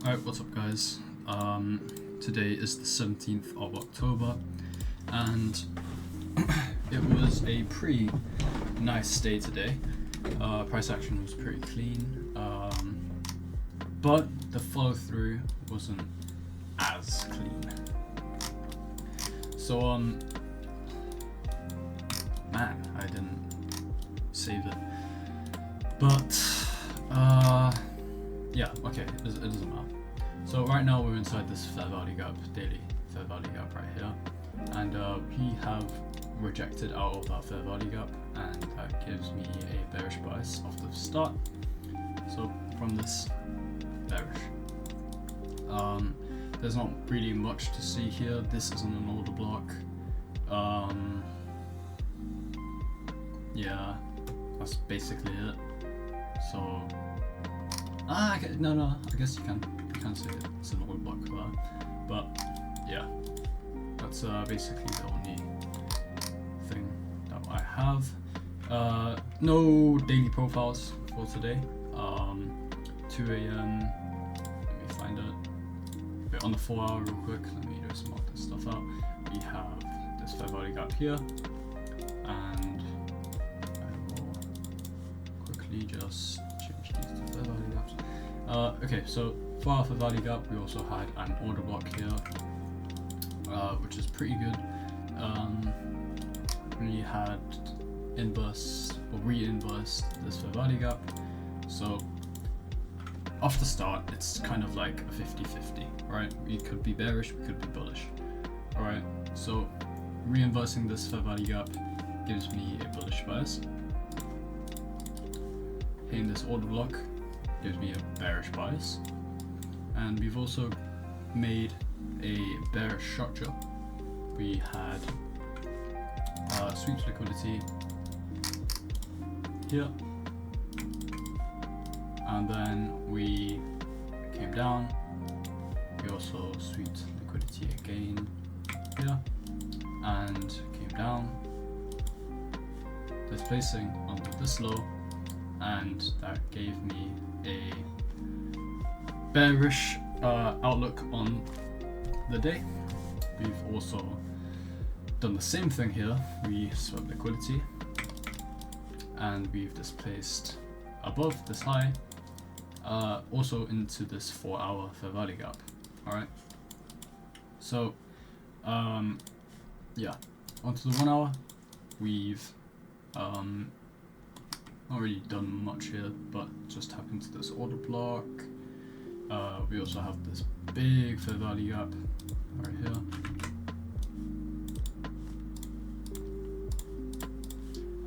Alright, what's up guys? Today is the 17th of October and it was a pretty nice day today. Price action was pretty clean, but the follow through wasn't as clean. So man, I didn't save it. But yeah, okay, it doesn't matter. So right now we're inside this fair value gap, daily fair value gap right here, and we have rejected out of that fair value gap, and that gives me a bearish bias off the start. So from this, bearish. There's not really much to see here. This isn't an order block. Yeah, that's basically it. So no, I guess you can say it's an order block for that, but yeah, that's basically the only thing that I have. No daily profiles for today. 2 AM. Let me find it. Bit on the 4 hour real quick. Let me just mark this stuff out. We have this fair value gap here, and I will quickly just change these to fair value gaps. Okay, so for our fair value gap, we also had an order block here, which is pretty good. We had inverse or re-inversed this fair value gap, so off the start it's kind of like a 50-50, right? We could be bearish, we could be bullish. Alright, so re-inversing this fair value gap gives me a bullish bias. Hitting this order block gives me a bearish bias, and we've also made a bearish structure. We had sweeps liquidity here, and then we came down. We also swept liquidity again here and came down, displacing under this low, and that gave me a bearish outlook on the day. We've also done the same thing here. We swept liquidity and we've displaced above this high, also into this 4 hour fair value gap. Alright, so yeah, onto the 1 hour. We've not really done much here, but just tap into this order block. We also have this big fair value gap right here.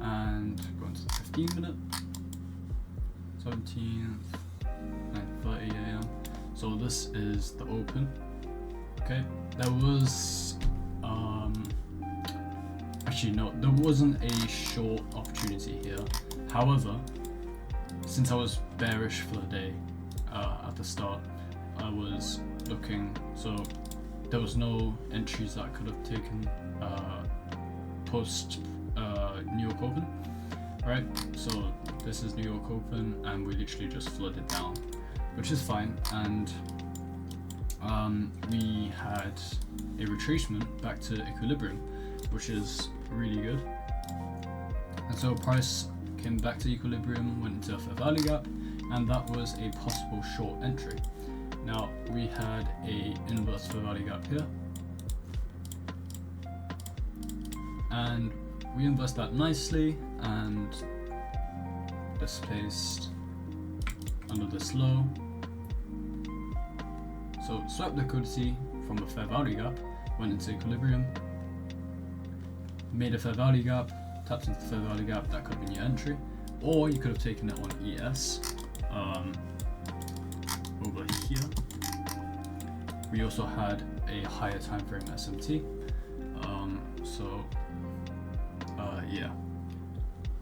And go into the 15-minute, 17th, 9:30 AM. So this is the open. Okay, there was actually no, there wasn't a short opportunity here. However, since I was bearish for the day at the start, I was looking, so there was no entries that I could have taken post New York Open. Right, so this is New York Open, and we literally just flooded down, which is fine. And we had a retracement back to equilibrium, which is really good. And so price came back to equilibrium, went into a fair value gap, and that was a possible short entry. Now we had a inverse fair value gap here, and we inversed that nicely and displaced under this low. So swept liquidity from a fair value gap, went into equilibrium, made a fair value gap, tapped into the fair value gap. That could have been your entry, or you could have taken it on ES over here. We also had a higher time frame SMT. Yeah,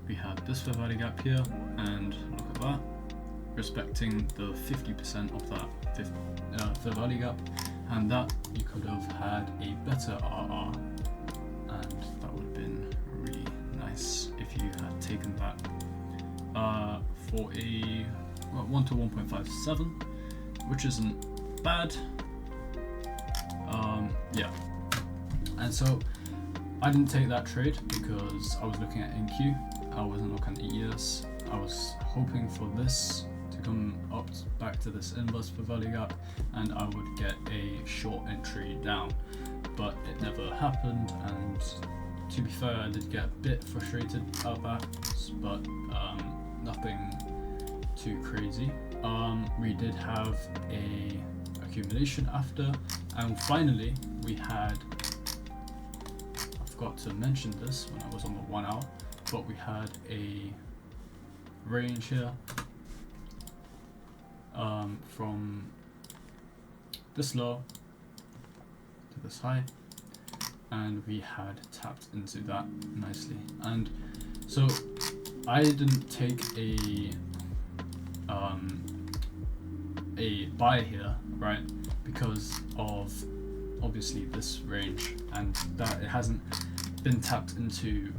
we had this fair value gap here, and look at that, respecting the 50% of that fair value gap, and that you could have had a better RR, and that would have been really nice if you had taken that for a 1 to 1.57, which isn't bad. Yeah, and so I didn't take that trade because I was looking at NQ. I wasn't looking at ES. I was hoping for this to come up back to this inverse for value gap, and I would get a short entry down, but it never happened. And to be fair, I did get a bit frustrated about that, but nothing too crazy. We did have a accumulation after, and finally we had, I forgot to mention this when I was on the 1 hour, but we had a range here from this low to this high, and we had tapped into that nicely. And so I didn't take a buy here, right, because of obviously this range, and that it hasn't been tapped into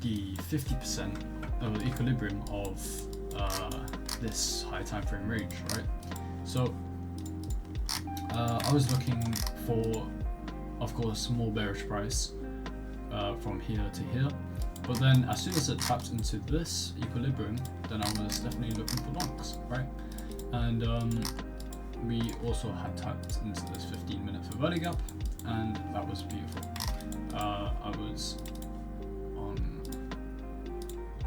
the 50% of the equilibrium of this high time frame range, right? So I was looking for, of course, more bearish price from here to here, but then as soon as it taps into this equilibrium, then I was definitely looking for longs, right? And we also had tapped into this 15-minute fair value gap, and that was beautiful. I was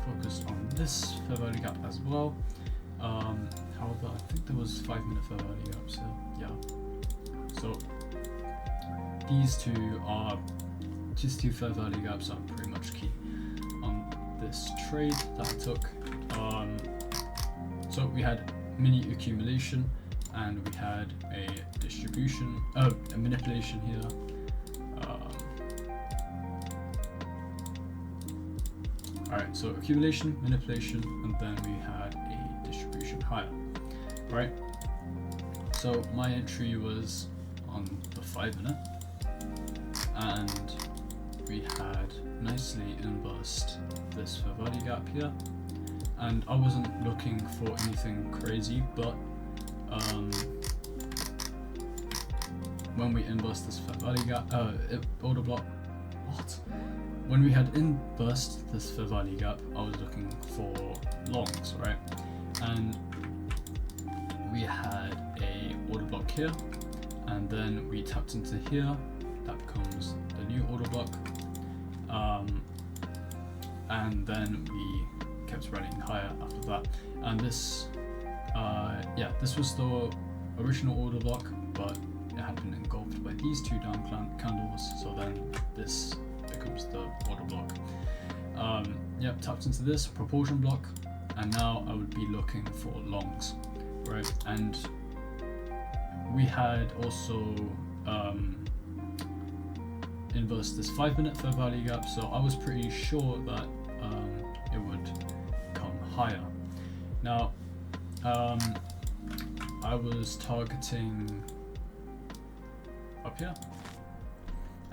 focused on this fair value gap as well. However, I think there was 5-minute fair value gaps here. Yeah. So these two fair value gaps are pretty much key on this trade that I took. So we had mini accumulation, and we had a distribution, a manipulation here. Alright, so accumulation, manipulation, and then we had a distribution higher, right? So my entry was on the 5-minute, and we had nicely inversed this fair value gap here, and I wasn't looking for anything crazy, but when we inversed this fair value gap, order block, when we had inversed this fair value gap, I was looking for longs, right? And we had a order block here, and then we tapped into here. That becomes the new order block, and then we kept running higher after that. And this, this was the original order block, but it had been engulfed by these two down candles. So then this becomes the order block. Tapped into this proportion block, and now I would be looking for longs, right? And we had also inversed this 5-minute fair value gap, so I was pretty sure that it would come higher. Now I was targeting up here.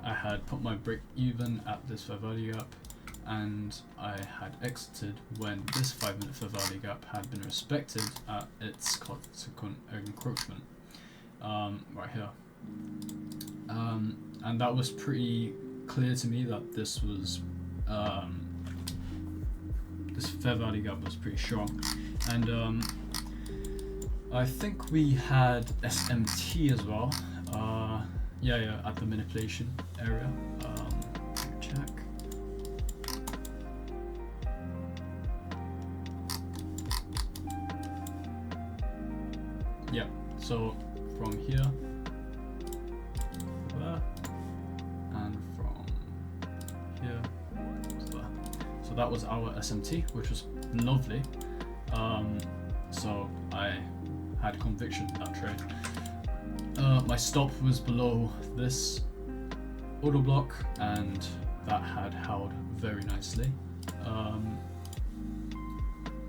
I had put my break even at this fair value gap, and I had exited when this 5-minute fair value gap had been respected at its consequent encroachment, right here. And that was pretty clear to me that this was this fair value gap was pretty strong. And I think we had SMT as well. At the manipulation area. Check. Yeah, so from here to there, and from here to there. So that was our SMT, which was lovely. So I had conviction in that trade. My stop was below this order block, and that had held very nicely.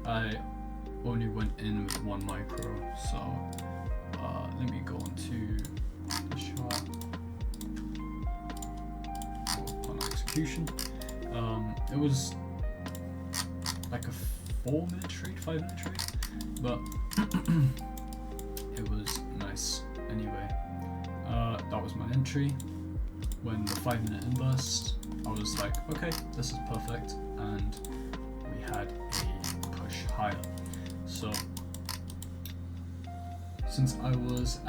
I only went in with 1 micro, so let me go on to the chart on execution. It was like a 4-minute trade, 5-minute trade, but it was nice. my entry when the 5-minute inburst. I was like, okay, this is perfect, and we had a push higher. So since I was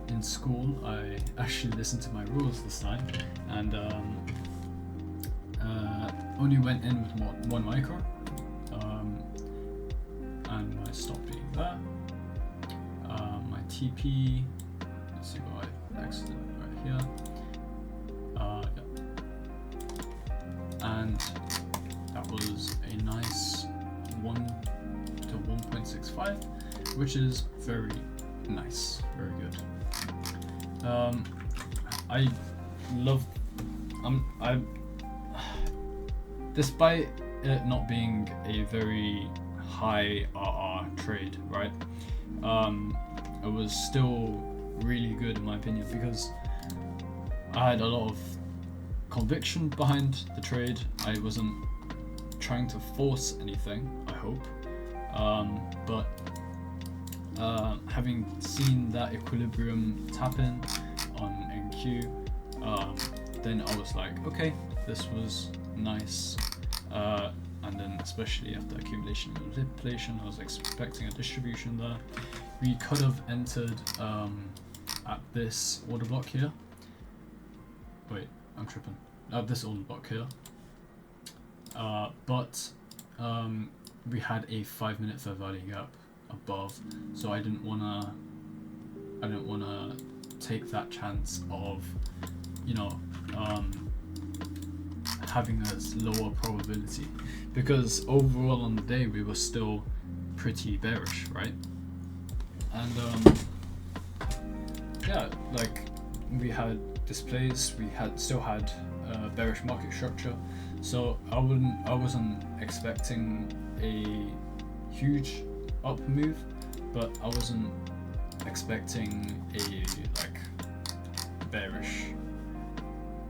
in school, I actually listened to my rules this time, and only went in with one micro, and my stop being there. My TP, let's see what I exited right here. Yeah. And that was a nice 1 to 1.65, which is very nice, very good. I love, despite it not being a very high RR trade, right? It was still really good in my opinion, because I had a lot of conviction behind the trade. I wasn't trying to force anything, I hope, but having seen that equilibrium tap in on NQ, then I was like, okay, this was nice. And then especially after accumulation and manipulation, I was expecting a distribution there. We could have entered at this order block here. Wait, I'm tripping. At this order block here. But we had a 5-minute fair value gap above, so I didn't wanna take that chance of, you know, having a lower probability, because overall on the day we were still pretty bearish, right? And yeah, like we had displays, we still had bearish market structure, so I wasn't expecting a huge up move, but I wasn't expecting a like bearish,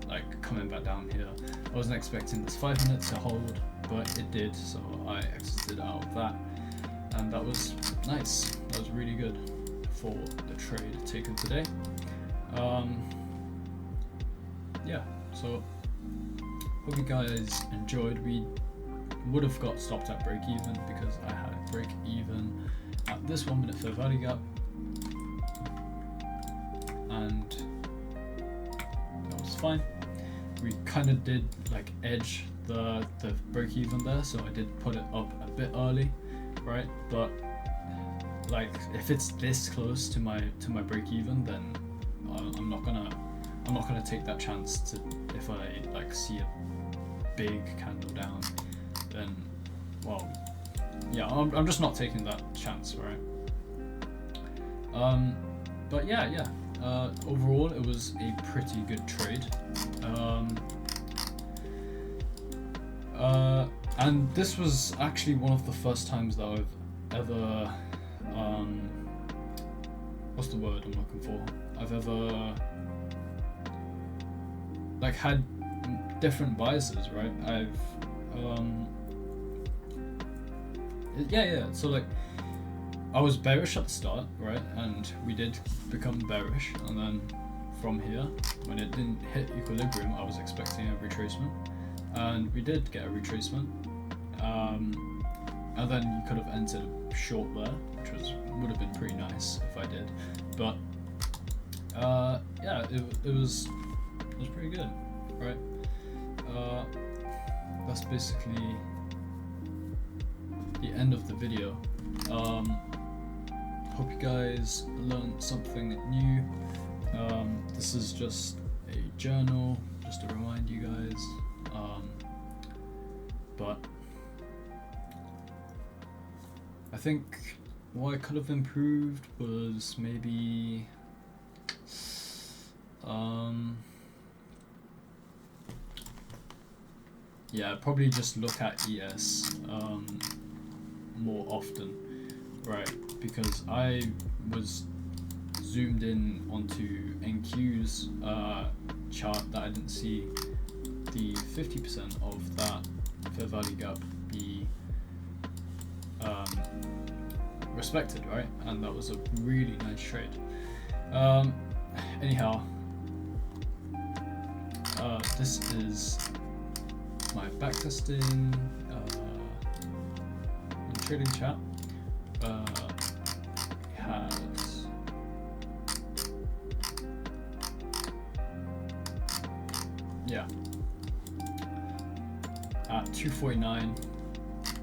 like coming back down here. I wasn't expecting this 5 minutes to hold, but it did, so I exited out of that, and that was nice. That was really good for the trade taken today. Yeah, so hope you guys enjoyed. We would have got stopped at break even because I had a break even at this 1 minute fair value gap, and that was fine. We kind of did like edge the break even there, so I did put it up a bit early, right? But like if it's this close to my break even, then I'm not gonna take that chance to, if I like see a big candle down, then well, yeah, I'm just not taking that chance, right? But yeah, overall it was a pretty good trade, and this was actually one of the first times that I've ever what's the word I'm looking for? I've ever like had different biases, right? I've yeah, so like I was bearish at the start, right? And we did become bearish, and then from here, when it didn't hit equilibrium, I was expecting a retracement, and we did get a retracement. And then you could have entered short there, which would have been pretty nice if I did. But yeah, it was pretty good, right? That's basically the end of the video. Hope you guys learned something new. This is just a journal, just to remind you guys. But I think what I could have improved was maybe yeah, probably just look at ES more often, right? Because I was zoomed in onto NQ's chart that I didn't see the 50% of that fair value gap be respected, right? And that was a really nice trade. Anyhow, this is my backtesting trading chat. Has at 2:49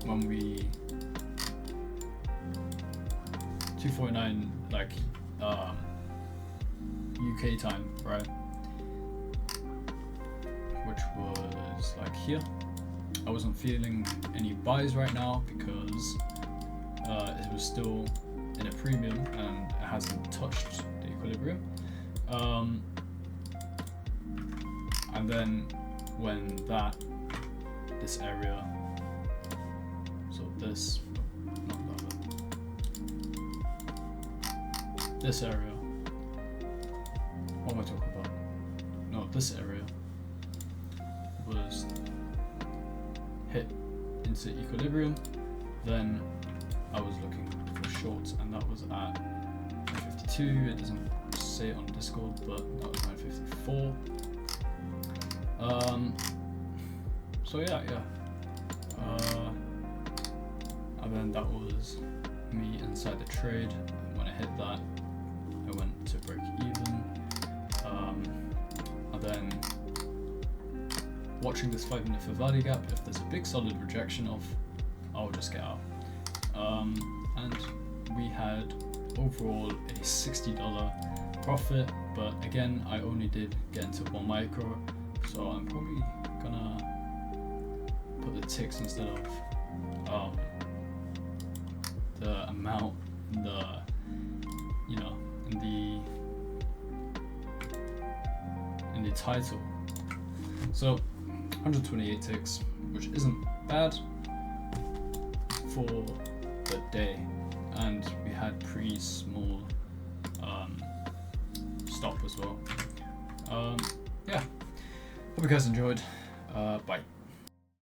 when we 2:49 like UK time, right? Which was like here. I wasn't feeling any buys right now because it was still in a premium and it hasn't touched the equilibrium. And then when this area, so this, not that, this area, what am I talking about? No, this area was hit into equilibrium, then I was looking for shorts, and that was at 952. It doesn't say it on Discord, but that was 954. So yeah. And then that was me inside the trade. When I hit that, I went to break even. And then watching this 5-minute fair value gap. If there's a big solid rejection off, I'll just get out. And we had overall a $60 profit, but again, I only did get into 1 micro, so I'm probably gonna put the ticks instead of the amount in the, in the title. So 128 ticks, which isn't bad for the day, and we had pretty small stop as well. Yeah, hope you guys enjoyed. Bye.